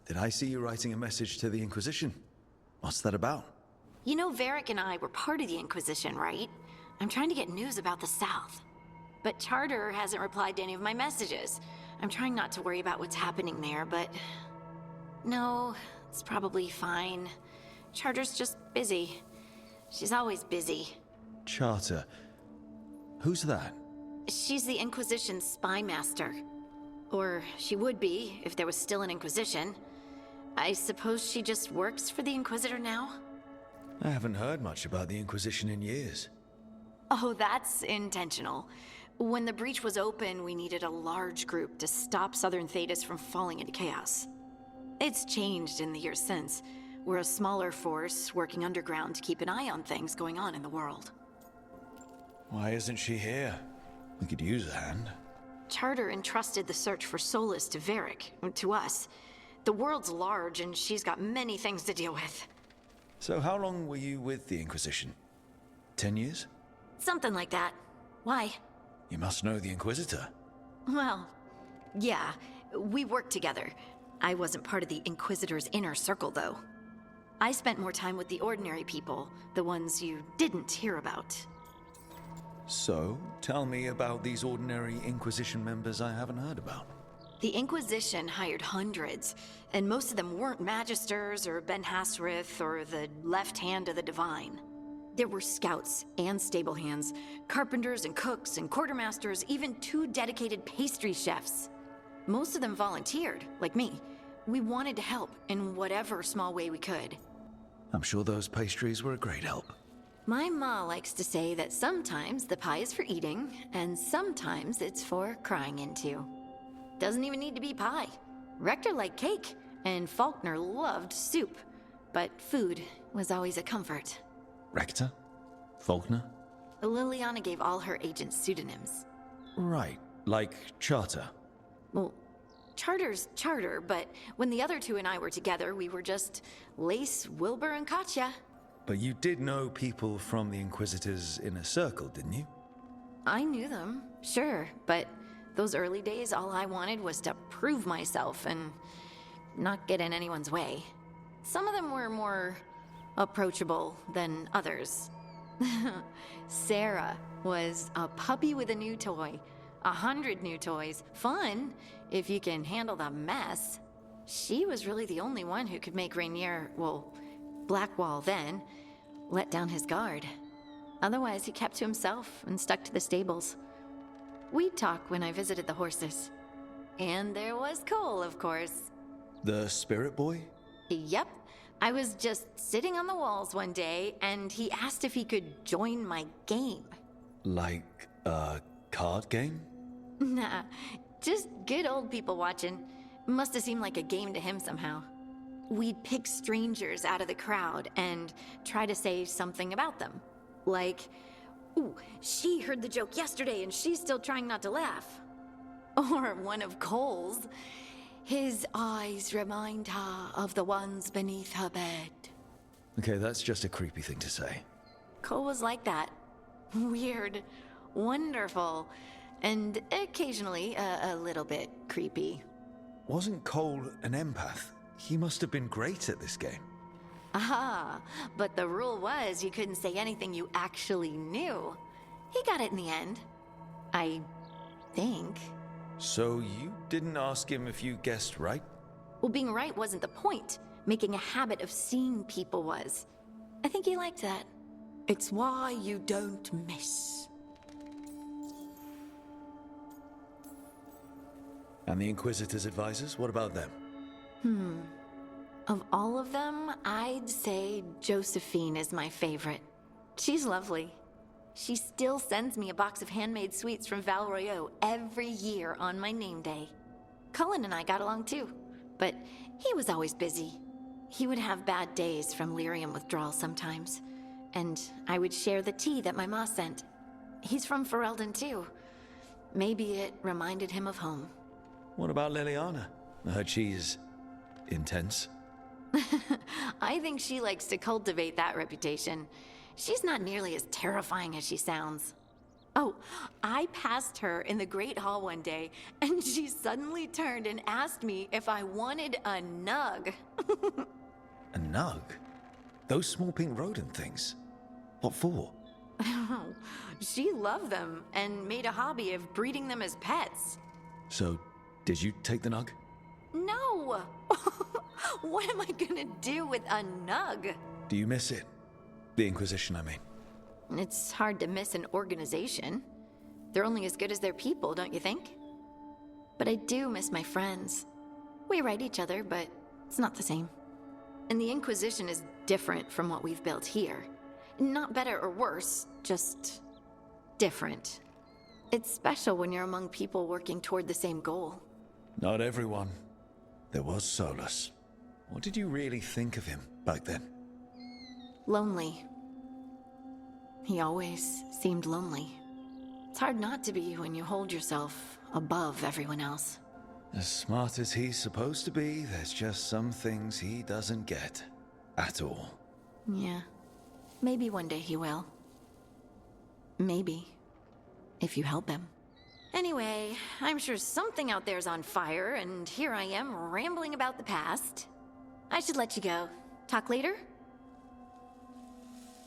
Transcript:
Did I see you writing a message to the Inquisition? What's that about? You know Varric and I were part of the Inquisition, right? I'm trying to get news about the South. But Charter hasn't replied to any of my messages. I'm trying not to worry about what's happening there, but... No, it's probably fine. Charter's just busy. She's always busy. Charter. Who's that? She's the Inquisition's spy master. Or she would be, if there was still an Inquisition. I suppose she just works for the Inquisitor now? I haven't heard much about the Inquisition in years. Oh, that's intentional. When the breach was open, we needed a large group to stop Southern Thedas from falling into chaos. It's changed in the years since. We're a smaller force working underground to keep an eye on things going on in the world. Why isn't she here? We could use a hand. Charter entrusted the search for Solus to Varric, to us. The world's large and she's got many things to deal with. So how long were you with the Inquisition? 10 years? Something like that. Why? You must know the Inquisitor. Well, yeah, we worked together. I wasn't part of the Inquisitor's inner circle, though. I spent more time with the ordinary people, the ones you didn't hear about. So, tell me about these ordinary Inquisition members I haven't heard about. The Inquisition hired hundreds, and most of them weren't Magisters or Ben Hasrith or the left hand of the Divine. There were scouts and stable hands, carpenters and cooks and quartermasters, even 2 dedicated pastry chefs. Most of them volunteered, like me. We wanted to help in whatever small way we could. I'm sure those pastries were a great help. My ma likes to say that sometimes the pie is for eating, and sometimes it's for crying into. Doesn't even need to be pie. Rector liked cake, and Faulkner loved soup. But food was always a comfort. Rector? Faulkner? Liliana gave all her agents pseudonyms. Right, like Charter. Well, Charter's Charter, but when the other 2 and I were together, we were just Lace, Wilbur, and Katya. But you did know people from the Inquisitor's inner circle, didn't you? I knew them, sure, but those early days, all I wanted was to prove myself and not get in anyone's way. Some of them were more approachable than others. Sarah was a puppy with a new toy. 100 new toys. Fun, if you can handle the mess. She was really the only one who could make Rainier, well, Blackwall then, let down his guard. Otherwise, he kept to himself and stuck to the stables. We'd talk when I visited the horses. And there was Cole, of course. The spirit boy? Yep. I was just sitting on the walls one day, and he asked if he could join my game. Like a card game? Nah, just good old people watching. Must have seemed like a game to him somehow. We'd pick strangers out of the crowd and try to say something about them. Like, ooh, she heard the joke yesterday and she's still trying not to laugh. Or one of Cole's. His eyes remind her of the ones beneath her bed. Okay, that's just a creepy thing to say. Cole was like that. Weird, wonderful, and occasionally a little bit creepy. Wasn't Cole an empath? He must have been great at this game. Aha, but the rule was you couldn't say anything you actually knew. He got it in the end. I think. So you didn't ask him if you guessed right? Well, being right wasn't the point. Making a habit of seeing people was. I think he liked that. It's why you don't miss. And the Inquisitor's advisors, what about them? Of all of them, I'd say Josephine is my favorite. She's lovely. She still sends me a box of handmade sweets from Val Royeaux every year on my name day. Cullen and I got along too, but he was always busy. He would have bad days from lyrium withdrawal sometimes, and I would share the tea that my ma sent. He's from Ferelden too. Maybe it reminded him of home. What about Liliana? I heard she's intense. I think she likes to cultivate that reputation. She's not nearly as terrifying as she sounds. Oh, I passed her in the Great Hall one day, and she suddenly turned and asked me if I wanted a nug. A nug? Those small pink rodent things? What for? She loved them and made a hobby of breeding them as pets. So, did you take the nug? No! What am I gonna do with a nug? Do you miss it? The Inquisition, I mean. It's hard to miss an organization. They're only as good as their people, don't you think? But I do miss my friends. We write each other, but it's not the same. And the Inquisition is different from what we've built here. Not better or worse, just different. It's special when you're among people working toward the same goal. Not everyone. There was Solus. What did you really think of him back then? Lonely. He always seemed lonely. It's hard not to be when you hold yourself above everyone else. As smart as he's supposed to be, there's just some things he doesn't get. At all. Yeah. Maybe one day he will. Maybe. If you help him. Anyway, I'm sure something out there's on fire, and here I am rambling about the past. I should let you go. Talk later?